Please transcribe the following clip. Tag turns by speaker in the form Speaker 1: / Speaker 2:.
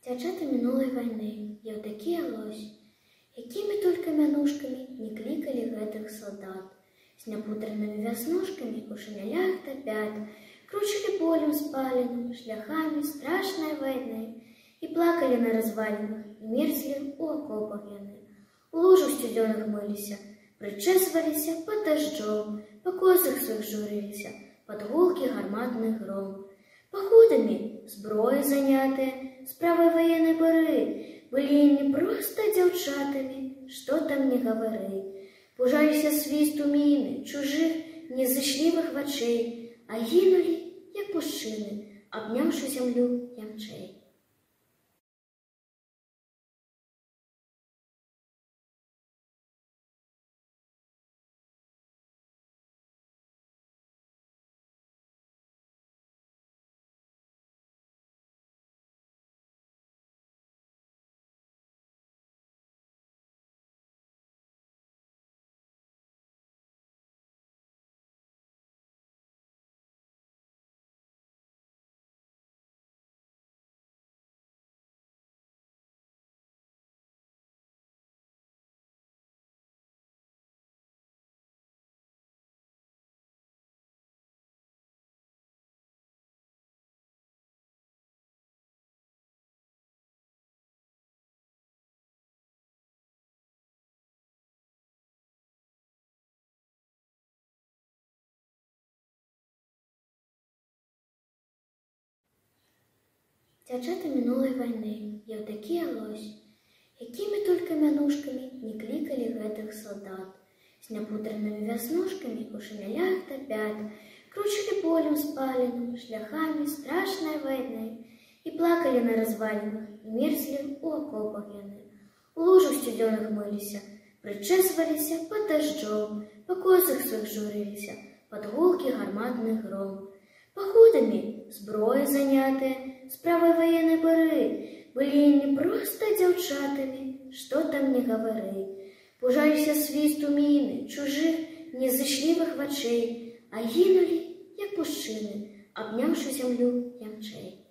Speaker 1: Дзяўчаты мінулай вайны, Евдокія Лось, якімі толькі мянушкамі не клікалі гэтых салдат, з няпутранымі вяснушкамі у шынялях да пят, кручылі полем спаленым, шляхамі страшнай вайны, і плакалі на развалінах, і мерзлі ў акопах яны. У лужах сцюдзёных мыліся, прычэсваліся пад дажджом, па козах сваіх журыліся, пад гулкі гарматных гром. Паходамі зброі занятыя, справай ваеннай бары, былі не проста дзяўчатамі, што там не гавары. Пужаліся свісту міны, чужых, незычлівых вачэй, а гінулі, як мужчыны, абняўшы зямлю ямчэй. Дзяўчаты мінулай вайны, Евдокія Лось, якімі толькі мянушкамі не клікалі гэтых салдат, з няпутранымі вяснушкамі у шынялях да пят, кручылі полем спаленым, шляхамі страшнай вайны, і плакалі на развалінах, і мерзлі ў акопах яны. У лужах сцюдзёных мыліся, прычэсваліся пад дажджом, па козах сваіх журыліся, пад гулкі гарматных гром. Паходамі зброі занятыя, справай ваеннай бары, былі не проста дзяўчатамі, што там не гавары. Пужаліся свісту міны, чужых, незычлівых вачэй, а гінулі, як мужчыны, абняўшы зямлю ямчэй.